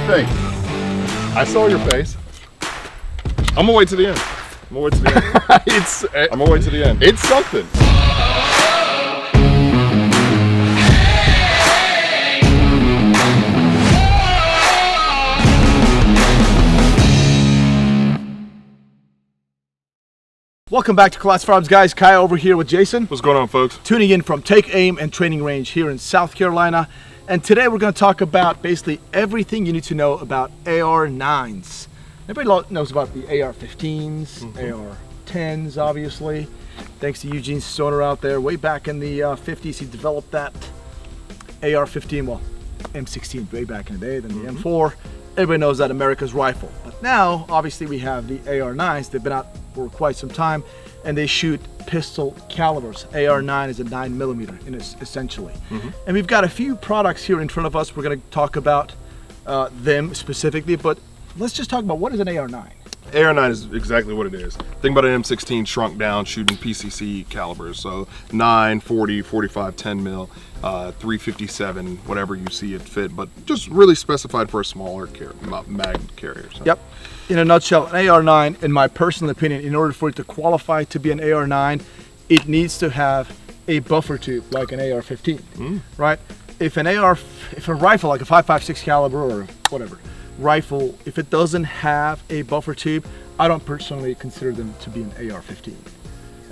think? I saw your face. I'm gonna wait to the end. I'm gonna wait to the end. I'm gonna wait to the end. It's something. Welcome back to Class Farms, guys. Kai over here with Jason. What's going on, folks? Tuning in from Take Aim and Training Range here in South Carolina. And today we're going to talk about basically everything you need to know about AR-9s. Everybody knows about the AR-15s, AR-10s, obviously. Thanks to Eugene Stoner out there. Way back in the 50s, he developed that AR-15, well, M16 way back in the day, then the M4. Everybody knows that America's rifle. But now, obviously, we have the AR-9s. They've been out for quite some time, and they shoot pistol calibers. AR-9 is a 9mm, essentially. And we've got a few products here in front of us. We're going to talk about them specifically, but let's just talk about what is an AR-9. AR-9 is exactly what it is. Think about an M16 shrunk down shooting PCC calibers. So 9, 40, 45, 10 mil, 357, whatever you see it fit, but just really specified for a smaller mag carrier. So. Yep. In a nutshell, an AR-9, in my personal opinion, in order for it to qualify to be an AR-9, it needs to have a buffer tube like an AR-15, right? If a rifle like a 5.56 caliber or whatever rifle, if it doesn't have a buffer tube, I don't personally consider them to be an AR-15.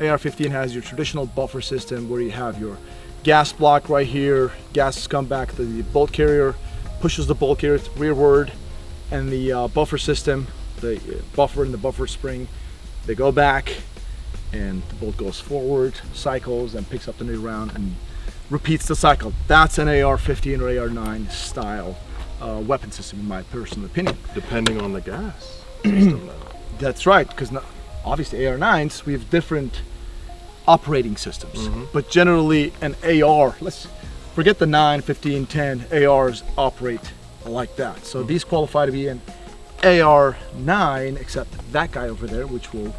AR-15 has your traditional buffer system where you have your gas block right here, gases come back to the bolt carrier, pushes the bolt carrier rearward, and the buffer system, the buffer and the buffer spring, they go back and the bolt goes forward, cycles, and picks up the new round and repeats the cycle. That's an AR-15 or AR-9 style weapon system, in my personal opinion. Depending on the gas system, That's right, because obviously AR-9s, we have different operating systems, but generally an AR, let's forget the 9, 15, 10, ARs operate like that. So these qualify to be an AR-9, except that guy over there, which we'll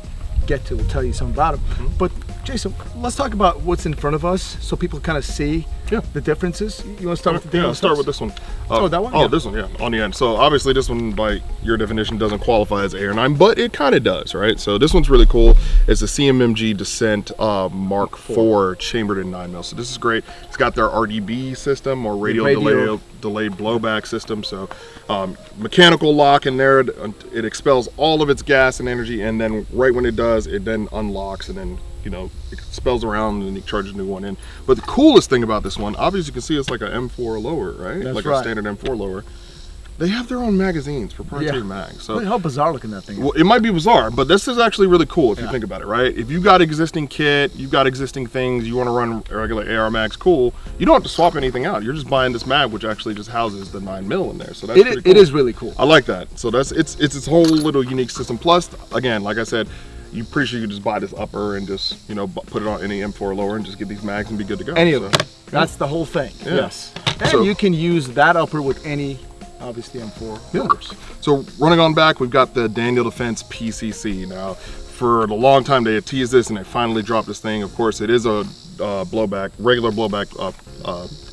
get to, we'll tell you something about him. But Jason, let's talk about what's in front of us so people kind of see the differences. You want to start with the I'll start with this one. That one? This one, on the end. So obviously this one, by your definition, doesn't qualify as AR-9, but it kind of does, right? So this one's really cool. It's a CMMG Descent Mark IV chambered in 9mm. So this is great. It's got their RDB system, or radio delayed blowback system. So mechanical lock in there. It expels all of its gas and energy, and then right when it does, it then unlocks, and then it spells around and it charges a new one in. But the coolest thing about this one, obviously you can see it's like a M4 lower, right? That's like right. A standard M4 lower. They have their own magazines, proprietary mags. So how bizarre looking that thing is. Well, it might be bizarre, but this is actually really cool if you think about it, right? If you've got existing kit, you've got existing things, you want to run regular AR mags, cool. You don't have to swap anything out. You're just buying this mag, which actually just houses the 9mm in there. So that's pretty cool. It is really cool. I like that. So it's its whole little unique system. Plus, again, like I said, you're pretty sure you can just buy this upper and just put it on any M4 lower and just get these mags and be good to go. Any of them. That's the whole thing. Yeah. Yes. And you can use that upper with any, obviously, M4 lowers. So running on back, we've got the Daniel Defense PCC. Now, for the long time they had teased this and they finally dropped this thing. Of course, it is a blowback, regular blowback.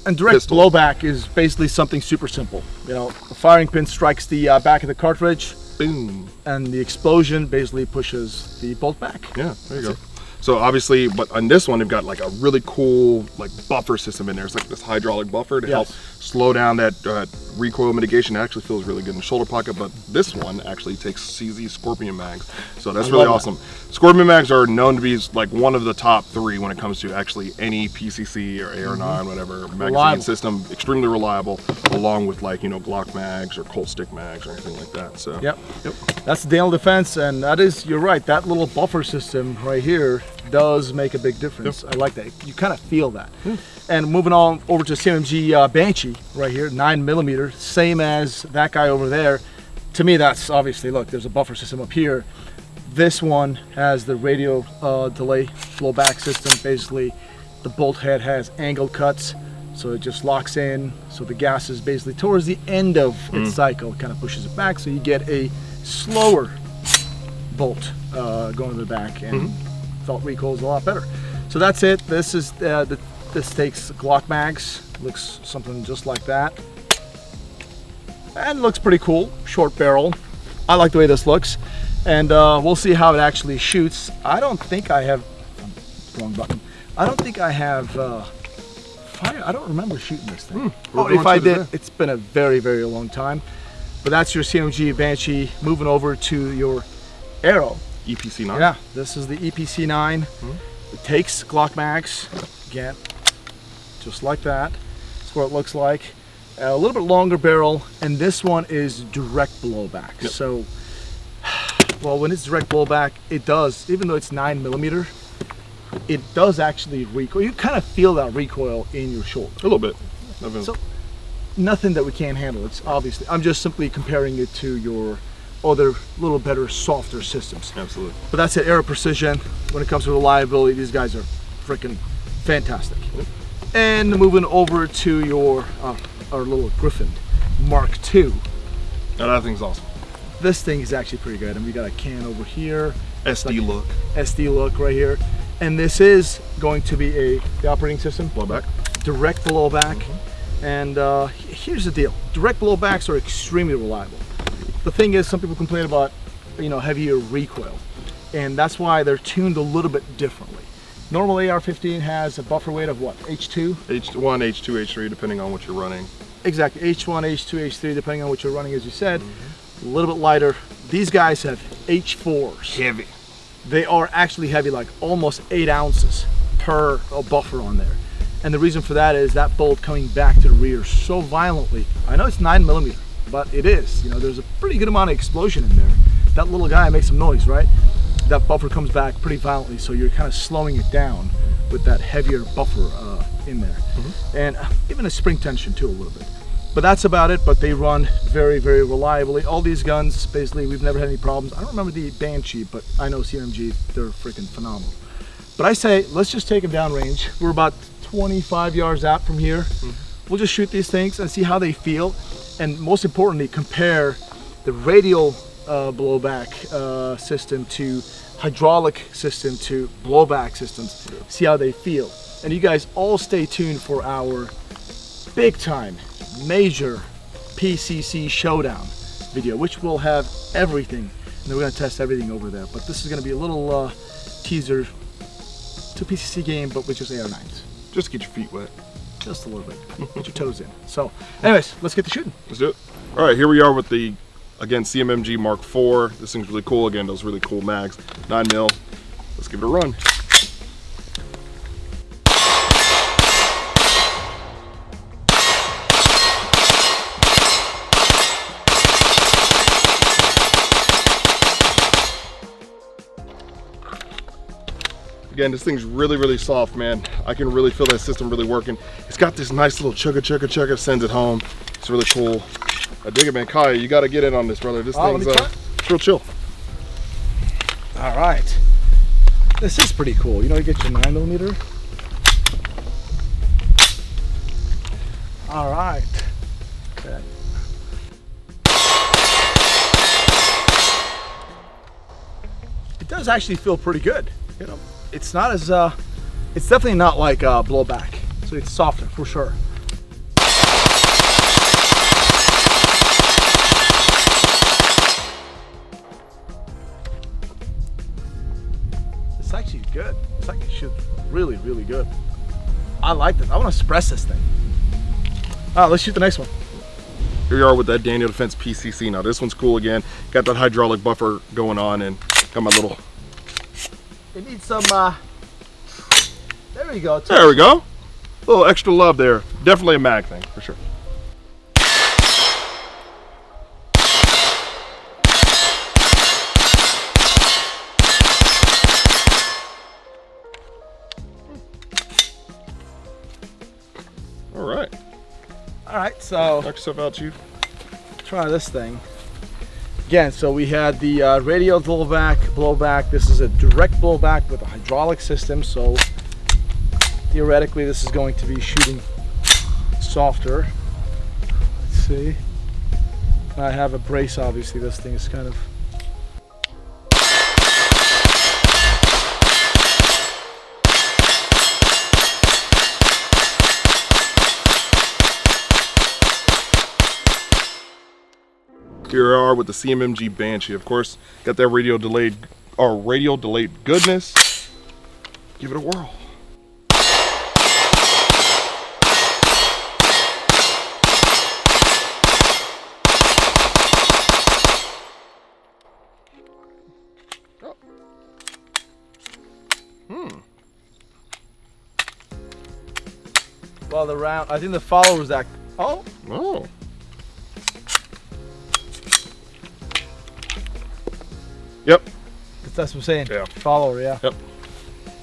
And direct pistol. blowback is basically something super simple. The firing pin strikes the back of the cartridge. Boom. And the explosion basically pushes the bolt back. Yeah, there you go. So obviously, but on this one, they've got like a really cool buffer system in there. It's like this hydraulic buffer to help slow down that recoil mitigation. It actually feels really good in the shoulder pocket, but this one actually takes CZ Scorpion mags. So that's really awesome. Scorpion mags are known to be like one of the top 3 when it comes to actually any PCC or AR-9, whatever magazine system. Extremely reliable, along with Glock mags or Colt stick mags or anything like that. So Yep. That's the Daniel Defense, and that is, you're right, that little buffer system right here does make a big difference. I like that. You kind of feel that. And moving on over to CMMG Banshee right here, 9mm, same as that guy over there. To me, that's obviously, look, there's a buffer system up here. This one has the radio delay flowback system. Basically, the bolt head has angle cuts, so it just locks in. So the gas is basically towards the end of its cycle, kind of pushes it back, so you get a slower bolt going to the back, and felt recoil is a lot better. So that's it. This is this takes Glock mags. Looks something just like that. and looks pretty cool. Short barrel. I like the way this looks, and we'll see how it actually shoots. I don't think I have wrong button. I don't think I have fire. I don't remember shooting this thing. Oh, if I did, it's been a very, very long time. But that's your CMG Banshee. Moving over to your arrow. EPC-9. Yeah, this is the EPC-9. It takes Glock mags, again, just like that. That's what it looks like. A little bit longer barrel, and this one is direct blowback. Yep. So, well, when it's direct blowback, it does, even though it's 9mm, it does actually recoil. You kind of feel that recoil in your shoulder. A little bit. So, nothing that we can't handle. It's obviously, I'm just simply comparing it to your other little better, softer systems. Absolutely. But that's it, Aero Precision. When it comes to reliability, these guys are freaking fantastic. Yep. And moving over to your our little Griffin Mark II. Now that thing's awesome. This thing is actually pretty good. And we got a can over here. SD look. SD look right here. And this is going to be the operating system. Blowback. Direct blowback. And here's the deal. Direct blowbacks are extremely reliable. The thing is, some people complain about, heavier recoil. And that's why they're tuned a little bit differently. Normal AR-15 has a buffer weight of what? H2? H1, H2, H3, depending on what you're running. Exactly, H1, H2, H3, depending on what you're running, as you said. A little bit lighter. These guys have H4s. Heavy. They are actually heavy, like almost 8 ounces per buffer on there. And the reason for that is that bolt coming back to the rear so violently. I know it's 9mm, but it is. There's a pretty good amount of explosion in there. That little guy makes some noise, right? That buffer comes back pretty violently, so you're kind of slowing it down with that heavier buffer in there. And even a spring tension too, a little bit. But that's about it, but they run very, very reliably. All these guns, basically, we've never had any problems. I don't remember the Banshee, but I know CMG, they're freaking phenomenal. But I say, let's just take them downrange. We're about 25 yards out from here. We'll just shoot these things and see how they feel. And most importantly, compare the radial blowback system to hydraulic system to blowback systems. See how they feel. And you guys all stay tuned for our big time, major PCC showdown video, which will have everything. And then we're gonna test everything over there. But this is gonna be a little teaser to PCC game, but with just AR-9s. Just to get your feet wet. Just a little bit. Get your toes in. So, anyways, let's get to shooting. Let's do it. All right, here we are with the, again, CMMG Mark IV. This thing's really cool. Again, those really cool mags. 9mm. Let's give it a run. Again, this thing's really, really soft, man. I can really feel that system really working. It's got this nice little chugga, chugga, chugga, sends it home. It's really cool. I dig it, man. Kaya, you got to get in on this, brother. This thing's it's real chill. All right. This is pretty cool. You get your 9mm. All right. Okay. It does actually feel pretty good. It's not as, it's definitely not like blowback. So it's softer for sure. It's actually good. It's actually shoots really, really good. I like this. I want to suppress this thing. All right, let's shoot the next one. Here we are with that Daniel Defense PCC. Now this one's cool again. Got that hydraulic buffer going on and got my little... It needs some, there we go. There we go. A little extra love there. Definitely a mag thing, for sure. All right. All right, so Knock yourself out, Chief. Try this thing. Again, so we had the radial blowback. This is a direct blowback with a hydraulic system, so theoretically this is going to be shooting softer. Let's see. I have a brace, obviously. This thing is kind of... Here we are with the CMMG Banshee. Of course, got that radial delayed goodness. Give it a whirl. Well, the round, I think the followers that. Oh. Oh. Yep. That's what I'm saying. Yeah. Follower, yeah. Yep.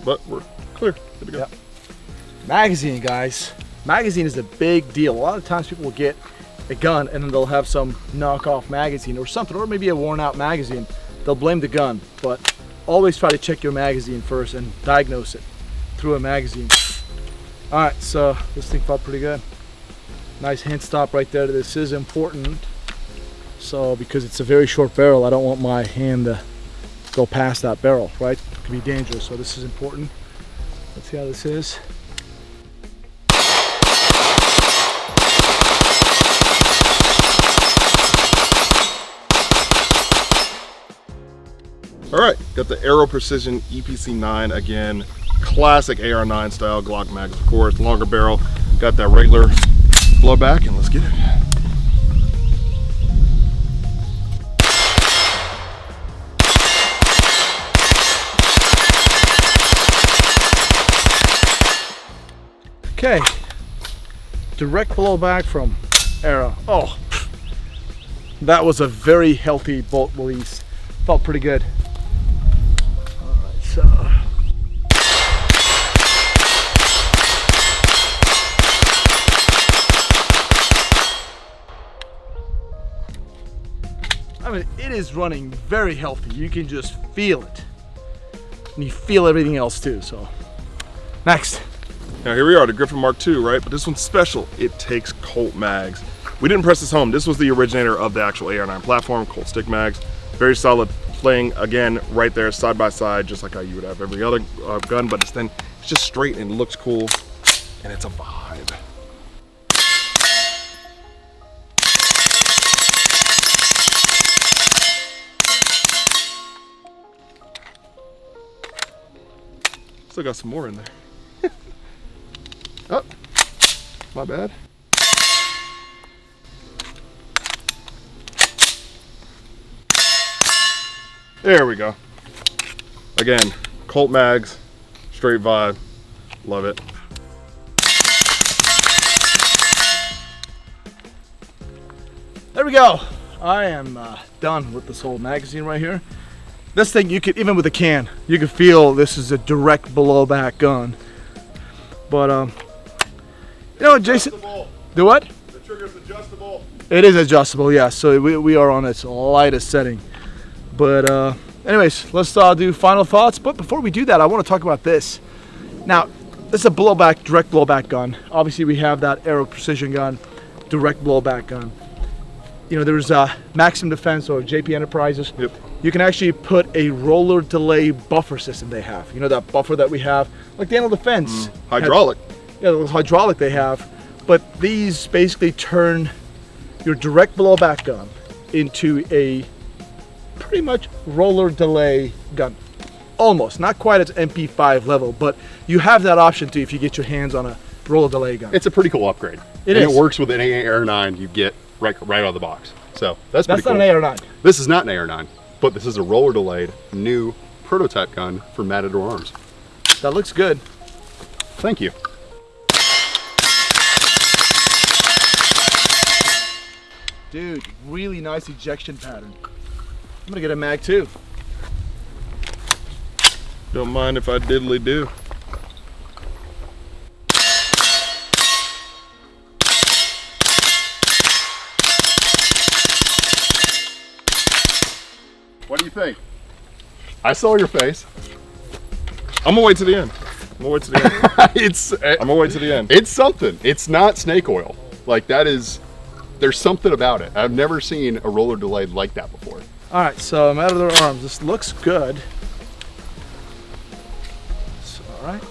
But we're clear. Good to go. Yep. Magazine, guys. Magazine is a big deal. A lot of times people will get a gun and then they'll have some knockoff magazine or something, or maybe a worn out magazine. They'll blame the gun, but always try to check your magazine first and diagnose it through a magazine. All right, so this thing felt pretty good. Nice hint stop right there. This is important. So because it's a very short barrel, I don't want my hand to go past that barrel, right? It could be dangerous, so this is important. Let's see how this is. All right, got the Aero Precision EPC9 again. Classic AR-9 style Glock mags, of course. Longer barrel. Got that regular blowback, and let's get it. Okay, direct blowback from Aero. Oh, that was a very healthy bolt release. Felt pretty good. All right, so. I mean, it is running very healthy. You can just feel it. And you feel everything else too, so. Next. Now here we are, the Griffin Mark II, right? But this one's special. It takes Colt mags. We didn't press this home. This was the originator of the actual AR-9 platform, Colt stick mags. Very solid, playing again right there side by side, just like how you would have every other gun, but it's just straight and looks cool, and it's a vibe. Still got some more in there. Oh, my bad. There we go. Again, Colt mags, straight vibe, love it. There we go. I am done with this whole magazine right here. This thing, you could, even with a can, you can feel this is a direct blowback gun. But you know what, Jason? Adjustable. Do what? The trigger's adjustable. It is adjustable, yeah. So we are on its lightest setting. But anyways, let's do final thoughts. But before we do that, I want to talk about this. Now, this is a blowback, direct blowback gun. Obviously, we have that Aero Precision gun, direct blowback gun. You know, there's Maximum Defense or JP Enterprises. Yep. You can actually put a roller delay buffer system they have. You know that buffer that we have, like the Animal Defense. Hydraulic. Yeah, the hydraulic they have. But these basically turn your direct blowback gun into a pretty much roller delay gun. Almost, not quite at MP5 level, but you have that option too if you get your hands on a roller delay gun. It's a pretty cool upgrade. It and is. It works with an AR-9 you get right out of the box. So that's pretty cool. Not an AR-9. This is not an AR-9, but this is a roller delayed new prototype gun for Matador Arms. That looks good. Thank you. Dude, really nice ejection pattern. I'm gonna get a mag too. Don't mind if I diddly do. What do you think? I saw your face. I'm gonna wait to the end. I'm gonna wait to the end. I'm gonna wait to the end. It's something. It's not snake oil. Like that is, there's something about it. I've never seen a roller delayed like that before. All right, so Matador Arms. This looks good. So, all right.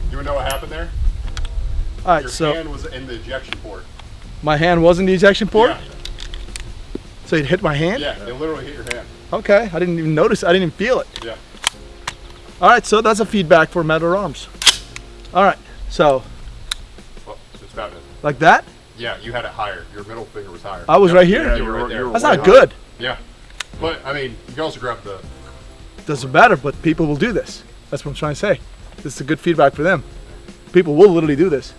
You wanna know what happened there? All right, Your so hand was in the ejection port. my hand was in the ejection port. Yeah. So it hit my hand. Yeah, it literally hit your hand. Okay, I didn't even notice. I didn't even feel it. Yeah. All right, so that's a feedback for metal arms. All right, so Well, it's about it. like that. Yeah, you had it higher. Your middle finger was higher. I was right here. Yeah, you were right there. That's Way not higher. good. Yeah. But, I mean, you can also grab the... Doesn't matter, but people will do this. That's what I'm trying to say. This is a good feedback for them. People will literally do this.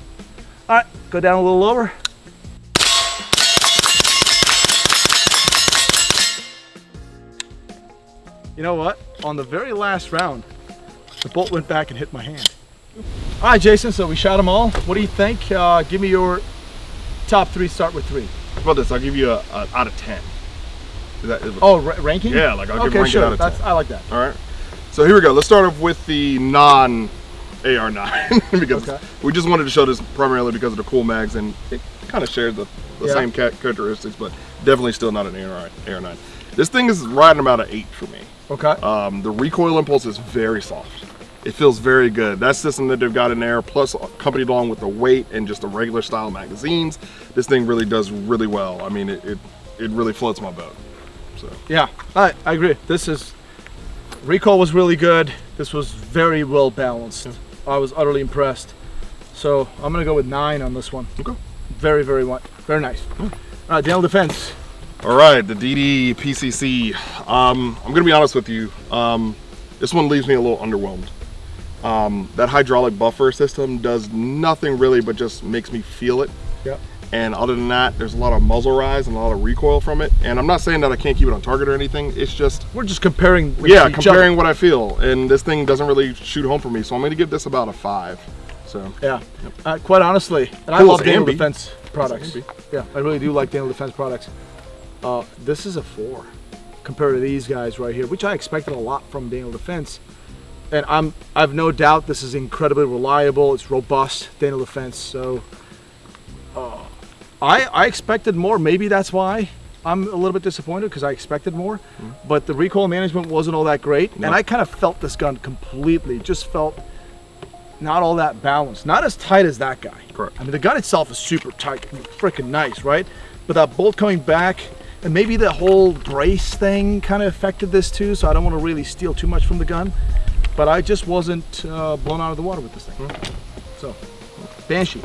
All right, go down a little lower. You know what? On the very last round, the bolt went back and hit my hand. All right, Jason, so we shot them all. What do you think? Give me your top 3, start with 3. How about this? I'll give you a out of 10. Oh, ranking? Yeah, like I'll give okay, rank it sure. out of 10. I like that. All right. So here we go. Let's start off with the non AR-9 because Okay. we just wanted to show this primarily because of the cool mags, and it kind of shares the Yeah. same characteristics, but definitely still not an AR-9. This thing is riding about an 8 for me. Okay. The recoil impulse is very soft. It feels very good. That system that they've got in there, plus accompanied along with the weight and just the regular style magazines, this thing really does really well. I mean, it really floats my boat. So Yeah, I agree. Recoil was really good. This was very well balanced. I was utterly impressed. So I'm gonna go with 9 on this one. okay. Very very nice. All right, Daniel Defense. All right, the DD PCC. I'm gonna be honest with you. This one leaves me a little underwhelmed. That hydraulic buffer system does nothing really but just makes me feel it. Yep. And other than that, there's a lot of muzzle rise and a lot of recoil from it. And I'm not saying that I can't keep it on target or anything. It's just, We're just comparing. With yeah, each comparing other. what I feel. And this thing doesn't really shoot home for me. So I'm gonna give this about a 5. So Yeah. Quite honestly, and I Cool love as Daniel Ambi. Defense products. Ambi. Yeah, I really do like Daniel Defense products. This is a 4 compared to these guys right here, which I expected a lot from Daniel Defense. And I've no doubt this is incredibly reliable. It's robust, Daniel Defense. So I expected more. Maybe that's why I'm a little bit disappointed, because I expected more. But the recoil management wasn't all that great, No. and I kind of felt this gun completely. Just felt not all that balanced, not as tight as that guy. Correct. I mean, the gun itself is super tight, freaking nice, right? But that bolt coming back, and maybe the whole brace thing kind of affected this too. So I don't want to really steal too much from the gun, but I just wasn't blown out of the water with this thing. So, Banshee.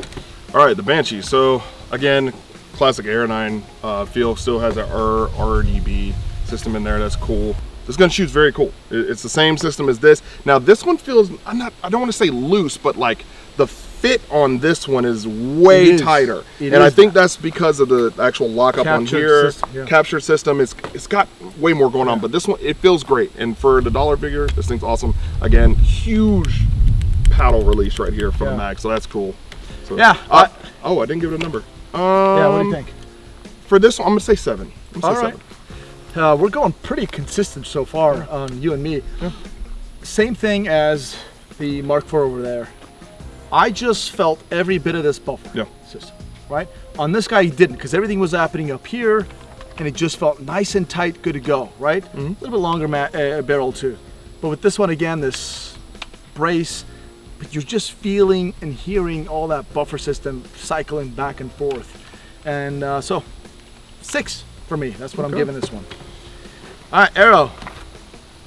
all right, the Banshee. So again, classic AR-9 feel, still has an RDB system in there. That's cool. This gun shoots very cool. It's the same system as this. Now this one feels, I don't want to say loose, but like the fit on this one is way It is. tighter. It And I is think that's because of the actual lockup on Captured here. system, yeah. Capture system, it's got way more going on, but this one, it feels great. And for the dollar figure, this thing's awesome. Again, huge paddle release right here from Yeah. the mag, so that's cool. So, Yeah, oh, I didn't give it a number. Yeah, what do you think? For this one, I'm gonna say 7. I'm gonna All say right. 7. We're going pretty consistent so far on you and me. Same thing as the Mark IV over there. I just felt every bit of this buffer Yeah. system, right? On this guy, he didn't, because everything was happening up here, and it just felt nice and tight, good to go, right? A little bit longer barrel too. But with this one, again, this brace, but you're just feeling and hearing all that buffer system cycling back and forth. And so, 6 for me. That's what I'm Okay. giving this one. All right, Arrow,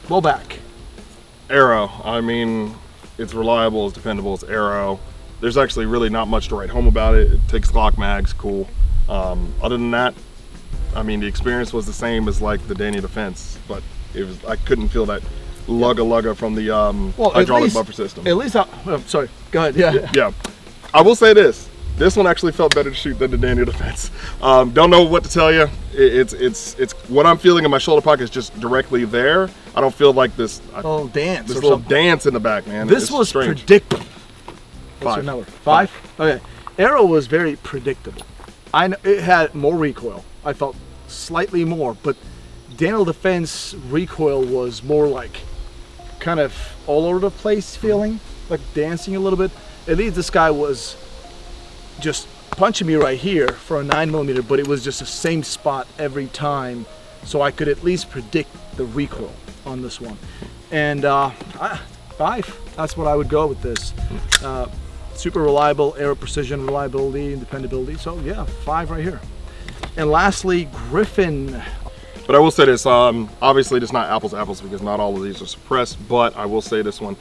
blowback. Arrow, I mean, it's reliable, it's dependable, it's Arrow. There's actually really not much to write home about it. It takes Glock mags, cool. Other than that, I mean, the experience was the same as like the Daniel Defense, but I couldn't feel that lugga from the hydraulic buffer system. At least, sorry, go ahead, yeah. Yeah, I will say this. This one actually felt better to shoot than the Daniel Defense. Don't know what to tell you. It's what I'm feeling in my shoulder pocket is just directly there. I don't feel like this Little dance this or little something. dance in the back, man. This It's was strange. predictable. What's 5. your number? 5? Okay. Arrow was very predictable. I know it had more recoil. I felt slightly more, but Daniel Defense recoil was more like kind of all over the place feeling, like dancing a little bit. At least this guy was just punching me right here for a 9mm, but it was just the same spot every time, so I could at least predict the recoil on this one. And 5, that's what I would go with this. super reliable, aero precision, reliability, and dependability. So yeah, 5 right here. And lastly, Griffin. But I will say this, obviously it's not apples to apples because not all of these are suppressed, but I will say this one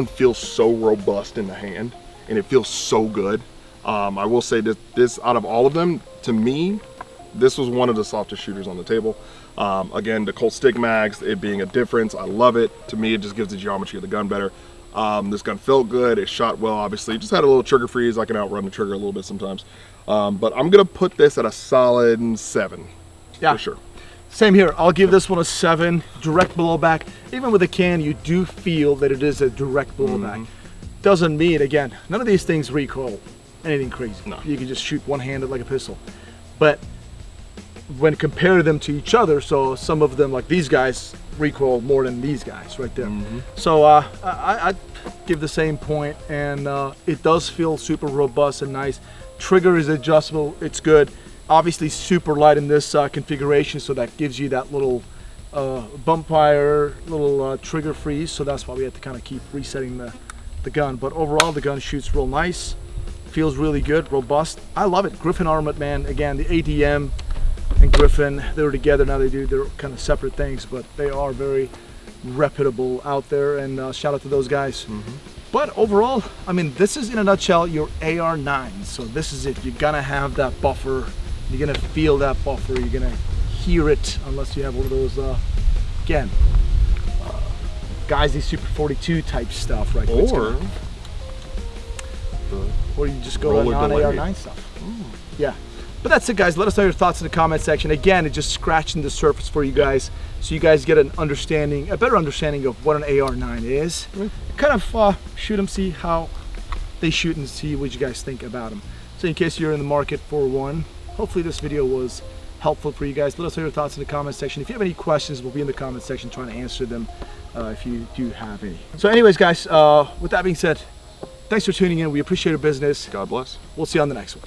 feels so robust in the hand and it feels so good. I will say that this, out of all of them, to me, this was one of the softest shooters on the table. Again, the Colt stick mags, it being a difference, I love it. To me, it just gives the geometry of the gun better. This gun felt good, it shot well, obviously. It just had a little trigger freeze, I can outrun the trigger a little bit sometimes. But I'm gonna put this at a solid 7, for sure. Same here, I'll give this one a 7, direct blowback. Even with a can, you do feel that it is a direct blowback. Doesn't mean, again, none of these things recoil anything crazy. No. You can just shoot one-handed like a pistol. But when compare them to each other, so some of them, like these guys, recoil more than these guys right there. So I give the same point, and it does feel super robust and nice. Trigger is adjustable, it's good. Obviously super light in this configuration, so that gives you that little bump fire, little trigger freeze, so that's why we have to kind of keep resetting the gun. But overall, the gun shoots real nice, feels really good, robust. I love it. Griffin Armament, man, again, the ADM and Griffin, they were together, now they do their kind of separate things, but they are very reputable out there, and shout out to those guys. But overall, I mean, this is in a nutshell your AR-9. So this is it. You're gonna have that buffer. You're gonna feel that buffer. You're gonna hear it, unless you have one of those, again, Geissele Super 42 type stuff, right? Or you just go to non-AR-9 stuff. Yeah. But that's it, guys. Let us know your thoughts in the comment section. Again, it's just scratching the surface for you guys, so you guys get an understanding, a better understanding of what an AR-9 is. Kind of shoot them, see how they shoot, and see what you guys think about them. So in case you're in the market for one, hopefully this video was helpful for you guys. Let us know your thoughts in the comment section. If you have any questions, we'll be in the comment section trying to answer them if you do have any. So anyways, guys, with that being said, thanks for tuning in. We appreciate your business. God bless. We'll see you on the next one.